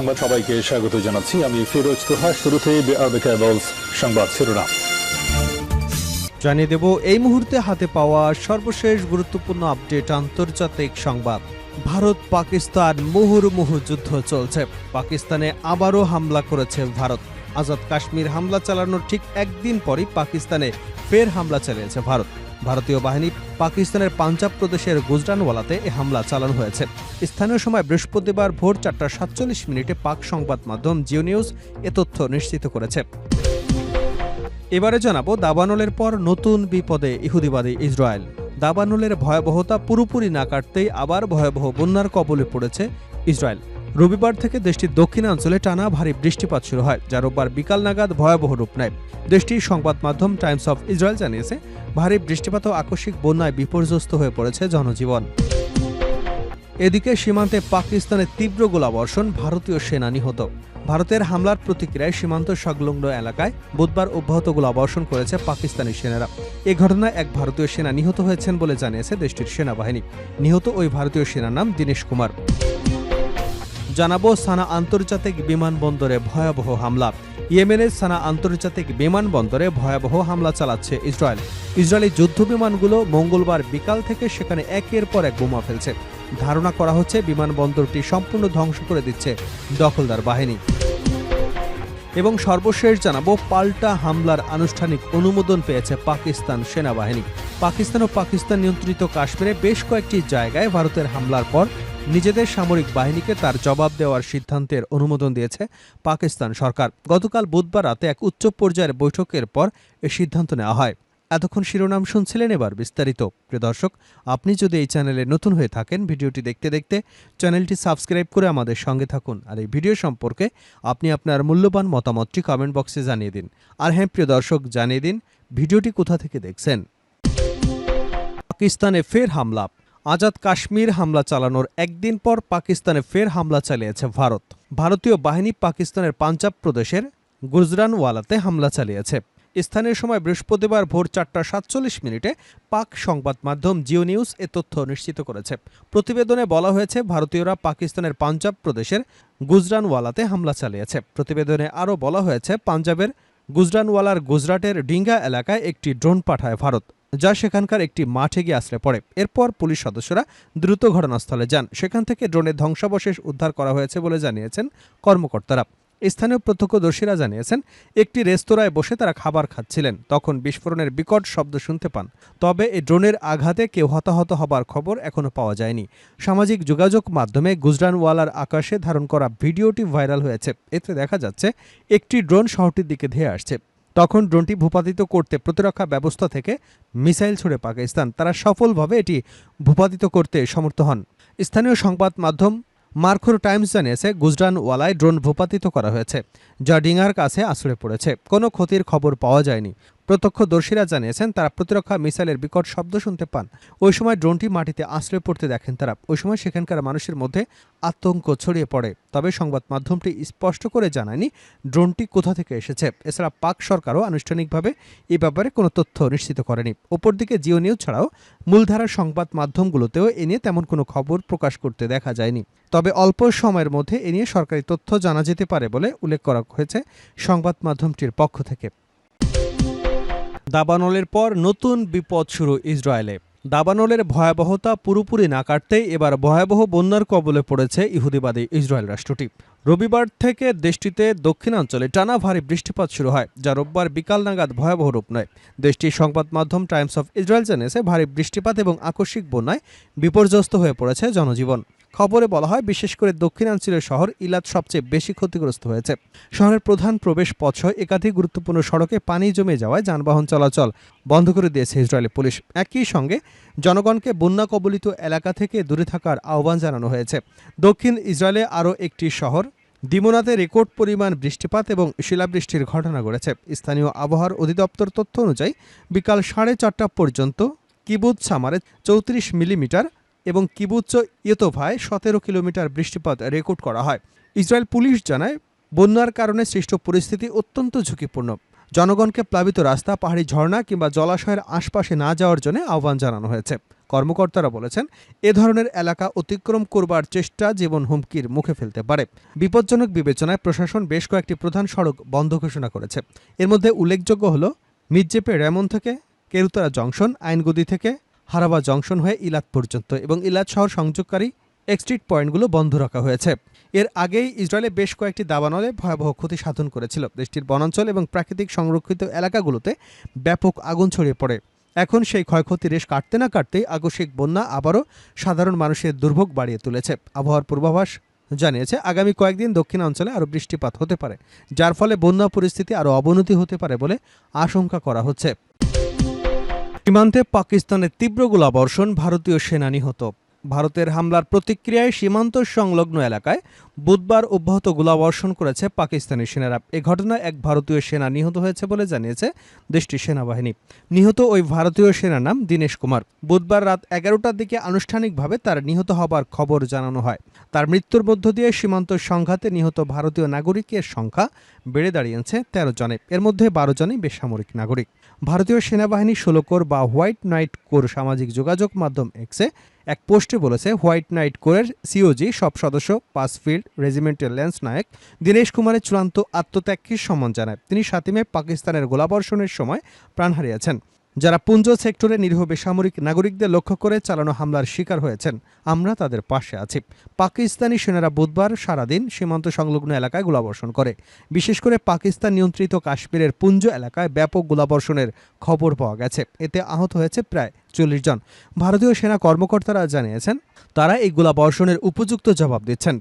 সংবাদ সবাইকে স্বাগত জানাচ্ছি। আমি ফিরোজ তোহা। শুরুতেই সংবাদ শিরোনাম জানিয়ে দেব এই মুহূর্তে হাতে পাওয়া সর্বশেষ গুরুত্বপূর্ণ আপডেট। আন্তর্জাতিক সংবাদ। ভারত পাকিস্তান মুহুর্মুহু যুদ্ধ চলছে। পাকিস্তানে আবারও হামলা করেছে ভারত। আজাদ কাশ্মীর হামলা চালানোর ঠিক একদিন পরই পাকিস্তানে ফের হামলা চালিয়েছে ভারত। ভারতীয় বাহিনী পাকিস্তানের পাঞ্জাব প্রদেশের গুজরানওয়ালাতে এ হামলা চালানো হয়েছে। স্থানীয় সময় বৃহস্পতিবার ভোর ৪:৪৭ পাক সংবাদ মাধ্যম জিও নিউজ এ তথ্য নিশ্চিত করেছে। এবারে জানাবো দাবানলের পর নতুন বিপদে ইহুদিবাদী ইসরায়েল। দাবানলের ভয়াবহতা পুরোপুরি না কাটতেই আবার ভয়াবহ বন্যার কবলে পড়েছে ইসরায়েল। রবিবার থেকে দেশটির দক্ষিণাঞ্চলে টানা ভারী বৃষ্টিপাত শুরু হয়, যা রোববার বিকাল নাগাদ ভয়াবহ রূপ নেয়। দেশটির সংবাদ মাধ্যম টাইমস অফ ইসরায়েল জানিয়েছে, ভারী বৃষ্টিপাত ও আকস্মিক বন্যায় বিপর্যস্ত হয়ে পড়েছে জনজীবন। এদিকে সীমান্তে পাকিস্তানের তীব্র গোলাবর্ষণ, ভারতীয় সেনা নিহত। ভারতের হামলার প্রতিক্রিয়ায় সীমান্ত সংলগ্ন এলাকায় বুধবার অব্যাহত গোলাবর্ষণ করেছে পাকিস্তানি সেনারা। এ ঘটনায় এক ভারতীয় সেনা নিহত হয়েছেন বলে জানিয়েছে দেশটির সেনাবাহিনী। নিহত ওই ভারতীয় সেনার নাম দীনেশ কুমার। জানাবো সানা আন্তর্জাতিক বিমানবন্দরে ভয়াবহ হামলা। ইয়েমেনের সানা আন্তর্জাতিক বিমানবন্দরে ভয়াবহ হামলা চালাচ্ছে ইসরায়েল। ইসরায়েলি যুদ্ধ বিমানগুলো মঙ্গলবার বিকাল থেকে সেখানে একের পর এক বোমা ফেলছে। ধারণা করা হচ্ছে বিমানবন্দরটি সম্পূর্ণ ধ্বংস করে দিচ্ছে দখলদার বাহিনী। এবং সর্বশেষ জানাবো পাল্টা হামলার আনুষ্ঠানিক অনুমোদন পেয়েছে পাকিস্তান সেনাবাহিনী। পাকিস্তান ও পাকিস্তান নিয়ন্ত্রিত কাশ্মীরে বেশ কয়েকটি জায়গায় ভারতের হামলার পর নিজেদের সামরিক বাহিনীকে তার জবাব দেওয়ার সিদ্ধান্তের অনুমোদন দিয়েছে পাকিস্তান সরকার। গতকাল বুধবার রাতে এক উচ্চ পর্যায়ের বৈঠকের পর এ সিদ্ধান্ত নেওয়া হয়। এতক্ষণ শিরোনাম শুনছিলেন, এবার বিস্তারিত। প্রিয় দর্শক, আপনি যদি এই চ্যানেলে নতুন হয়ে থাকেন, ভিডিওটি দেখতে দেখতে চ্যানেলটি সাবস্ক্রাইব করে আমাদের সঙ্গে থাকুন। আর এই ভিডিও সম্পর্কে আপনি আপনার মূল্যবান মতামতটি কমেন্ট বক্সে জানিয়ে দিন। আর হ্যাঁ প্রিয় দর্শক, জানিয়ে দিন ভিডিওটি কোথা থেকে দেখছেন। পাকিস্তানে ফের হামলা। আজাদ কাশ্মীর হামলা চালানোর একদিন পর পাকিস্তানে ফের হামলা চালিয়েছে ভারত। ভারতীয় বাহিনী পাকিস্তানের পাঞ্জাব প্রদেশের গুজরানওয়ালাতে হামলা চালিয়েছে। স্থানীয় সময় বৃহস্পতিবার ভোর ৪:৪৭ পাক সংবাদ মাধ্যম জিও নিউজ এ তথ্য নিশ্চিত করেছে। প্রতিবেদনে বলা হয়েছে, ভারতীয়রা পাকিস্তানের পাঞ্জাব প্রদেশের গুজরানওয়ালাতে হামলা চালিয়েছে। প্রতিবেদনে আরও বলা হয়েছে, পাঞ্জাবের গুজরানওয়ালার গুজরাটের ডিঙ্গা এলাকায় একটি ড্রোন পাঠায় ভারত, যা সেখানকার একটি মাঠে গিয়ে আশ্রয় পড়ে। এরপর পুলিশ সদস্যরা দ্রুত ঘটনাস্থলে যান। সেখান থেকে ড্রোনের ধ্বংসাবশেষ উদ্ধার করা হয়েছে বলে জানিয়েছেন কর্মকর্তারা। স্থানীয় প্রত্যক্ষদর্শীরা জানিয়েছেন, একটি রেস্তোরাঁয় বসে তারা খাবার খাচ্ছিলেন, তখন বিস্ফোরণের বিকট শব্দ শুনতে পান। তবে এই ড্রোনের আঘাতে কেউ হতাহত হবার খবর এখনও পাওয়া যায়নি। সামাজিক যোগাযোগ মাধ্যমে গুজরানওয়ালার আকাশে ধারণ করা ভিডিওটি ভাইরাল হয়েছে। এতে দেখা যাচ্ছে একটি ড্রোন শহরটির দিকে ধেয়ে আসছে। তখন ড্রোনটি ভূপাতিত করতে প্রতিরক্ষা ব্যবস্থা থেকে মিসাইল ছুড়ে পাকিস্তান। তারা সফলভাবে এটি ভূপাতিত করতে সমর্থ হন। স্থানীয় সংবাদ মাধ্যম মার্কোর টাইমস জানিয়েছে, গুজরানওয়ালায় ড্রোন ভূপাতিত করা হয়েছে, যা ডিঙ্গার কাছে আছড়ে পড়েছে। কোনো ক্ষতির খবর পাওয়া যায়নি। প্রত্যক্ষদর্শীরা জানিয়েছেন, তারা প্রতিরক্ষা মিসাইলের বিকট শব্দ শুনতে পান। ওই সময় ড্রোনটি মাটিতে আছড়ে পড়তে দেখেন তারা। ওই সময় সেখানকার মানুষের মধ্যে আতঙ্ক ছড়িয়ে পড়ে। তবে সংবাদ মাধ্যমটি স্পষ্ট করে জানায়নি ড্রোনটি কোথা থেকে এসেছে। এছাড়া পাক সরকারও আনুষ্ঠানিকভাবে এ ব্যাপারে কোনো তথ্য নিশ্চিত করেনি। অপরদিকে জিও নিউজ ছাড়াও মূলধারার সংবাদ মাধ্যমগুলোতেও এ নিয়ে তেমন কোনো খবর প্রকাশ করতে দেখা যায়নি। তবে অল্প সময়ের মধ্যে এ নিয়ে সরকারি তথ্য জানা যেতে পারে বলে উল্লেখ করা হয়েছে সংবাদ মাধ্যমটির পক্ষ থেকে। দাবানলের পর নতুন বিপদ শুরু ইসরায়েলে। দাবানলের ভয়াবহতা পুরোপুরি না কাটতেই এবার ভয়াবহ বন্যার কবলে পড়েছে ইহুদিবাদী ইসরায়েল রাষ্ট্রটি। রবিবার থেকে দেশটিতে দক্ষিণাঞ্চলে টানা ভারী বৃষ্টিপাত শুরু হয়, যা রোববার বিকাল নাগাদ ভয়াবহ রূপ নেয়। দেশটির সংবাদ মাধ্যম টাইমস অফ ইসরায়েল জানিয়েছে, ভারী বৃষ্টিপাত এবং আকস্মিক বন্যায় বিপর্যস্ত হয়ে পড়েছে জনজীবন। খবরে বলা হয়, বিশেষ করে দক্ষিণাঞ্চলের শহর ইলাত সবচেয়ে বেশি ক্ষতিগ্রস্ত হয়েছে। শহরের প্রধান প্রবেশ পথসহ একাধিক গুরুত্বপূর্ণ সড়কে পানি জমে যাওয়ায় যানবাহন চলাচল বন্ধ করে দিয়েছে ইসরায়েলি পুলিশ। একই সঙ্গে জনগণকে বন্যা কবলিত এলাকা থেকে দূরে থাকার আহ্বান জানানো হয়েছে। দক্ষিণ ইসরায়েলে আরও একটি শহর দিমোনাতে রেকর্ড পরিমাণ বৃষ্টিপাত এবং শিলাবৃষ্টির ঘটনা ঘটেছে। স্থানীয় আবহাওয়ার অধিদপ্তর তথ্য অনুযায়ী বিকাল 4:30 পর্যন্ত কিবুৎজ সামারে 34 মিলিমিটার এবং কিবুৎজ ইয়েতোভায় 17 কিলোমিটার বৃষ্টিপাত রেকর্ড করা হয়। ইসরায়েল পুলিশ জানায়, বন্যার কারণে সৃষ্ট পরিস্থিতি অত্যন্ত ঝুঁকিপূর্ণ। জনগণকে প্লাবিত রাস্তা, পাহাড়ি ঝর্ণা কিংবা জলাশয়ের আশপাশে না যাওয়ার জন্য আহ্বান জানানো হয়েছে। কর্মকর্তারা বলেছেন, এ ধরনের এলাকা অতিক্রম করবার চেষ্টা জীবন হুমকির মুখে ফেলতে পারে। বিপজ্জনক বিবেচনায় প্রশাসন বেশ কয়েকটি প্রধান সড়ক বন্ধ ঘোষণা করেছে। এর মধ্যে উল্লেখযোগ্য হল মির্জেপে রেমন থেকে কেরুতরা জংশন, আইনগদি থেকে হারাবা জংশন হয়ে ইলাত পর্যন্ত এবং ইলাত শহর সংযোগকারী এক্সিট পয়েন্টগুলো বন্ধ রাখা হয়েছে। এর আগেই ইসরায়েলে বেশ কয়েকটি দাবানলে ভয়াবহ ক্ষতি সাধন করেছিল। দেশটির বনাঞ্চল এবং প্রাকৃতিক সংরক্ষিত এলাকাগুলোতে ব্যাপক আগুন ছড়িয়ে পড়ে। এখন সেই ক্ষয়ক্ষতি রেশ কাটতে না কাটতেই আকস্মিক বন্যা আবারও সাধারণ মানুষের দুর্ভোগ বাড়িয়ে তুলেছে। আবহাওয়ার পূর্বাভাস জানিয়েছে, আগামী কয়েকদিন দক্ষিণাঞ্চলে আরও বৃষ্টিপাত হতে পারে, যার ফলে বন্যা পরিস্থিতি আরও অবনতি হতে পারে বলে আশঙ্কা করা হচ্ছে। সীমান্তে পাকিস্তানের তীব্র গোলাবর্ষণ, ভারতীয় সেনা নিহত। ভারতের হামলার প্রতিক্রিয়ায় সীমান্ত সংলগ্ন এলাকায় বুধবার অব্যাহত গোলাবর্ষণ করেছে পাকিস্তানি সেনারা। এ ঘটনায় এক ভারতীয় সেনা নিহত হয়েছে বলে জানিয়েছে দেশটির সেনাবাহিনী। নিহত ওই ভারতীয় সেনার নাম দীনেশ কুমার। বুধবার রাত 11টার দিকে আনুষ্ঠানিকভাবে তার নিহত হবার খবর জানানো হয়। তার মৃত্যুর মধ্য দিয়ে সীমান্ত সংঘাতে নিহত ভারতীয় নাগরিকের সংখ্যা বেড়ে দাঁড়িয়েছে 13 জনে। এর মধ্যে 12 জনই বেসামরিক নাগরিক। ভারতীয় সেনাবাহিনী 16 কোর বা হোয়াইট নাইট কোর সামাজিক যোগাযোগ মাধ্যম এক্সে এক পোস্টে বলেছে, হোয়াইট নাইট কোরের সিওজি সব সদস্য 5 ফিল্ড রেজিমেন্টের ল্যান্স নায়ক দীনেশ কুমারের চূড়ান্ত আত্মত্যাগকে সম্মান জানায়। তিনি 7 মে পাকিস্তানের গোলাবর্ষণের সময় প্রাণ হারিয়েছেন, যারা পুঞ্জ সেক্টরে নিরীহ বেসামরিক নাগরিকদের লক্ষ্য করে চালানো হামলার শিকার হয়েছেন। আমরা তাদের পাশে আছি। পাকিস্তানি সেনারা বুধবার সারাদিন সীমান্ত সংলগ্ন এলাকায় গোলাবর্ষণ করে। বিশেষ করে পাকিস্তান নিয়ন্ত্রিত কাশ্মীরের পুঞ্জ এলাকায় ব্যাপক গোলাবর্ষণের খবর পাওয়া গেছে। এতে আহত হয়েছে প্রায় 40 জন। ভারতীয় সেনা কর্মকর্তারা জানিয়েছেন, তারা এই গোলাবর্ষণের উপযুক্ত জবাব দিচ্ছেন।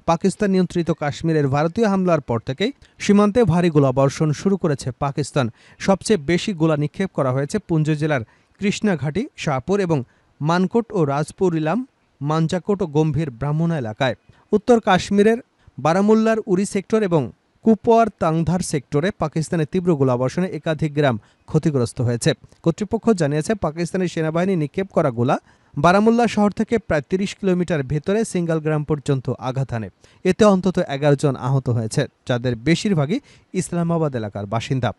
পাকিস্তান নিয়ন্ত্রিত কাশ্মীরের ভারতীয় হামলার পর থেকেই সীমান্তে ভারী গোলাবর্ষণ শুরু করেছে পাকিস্তান। সবচেয়ে বেশি গোলা নিক্ষেপ করা হয়েছে পুঞ্জ জেলার কৃষ্ণাঘাটি, শাহপুর এবং মানকোট ও রাজপুর ইলাম, মাঞ্জাকোট ও গম্ভীর ব্রাহ্মণা এলাকায়। উত্তর কাশ্মীরের বারামুল্লার উরি সেক্টর এবং কুপওয়ার তাংধার সেক্টরে পাকিস্তানের তীব্র গোলাবর্ষণে একাধিক গ্রাম ক্ষতিগ্রস্ত হয়েছে। কর্তৃপক্ষ জানিয়েছে, পাকিস্তানি সেনাবাহিনী নিক্ষেপ করা গোলা বারামুল্লা শহর থেকে প্রায় 30 কিলোমিটার ভেতরে সিঙ্গাল গ্রাম পর্যন্ত আঘাত হানে। এতে অন্তত 11 জন আহত হয়েছে, যাদের বেশিরভাগই ইসলামাবাদ এলাকার বাসিন্দা।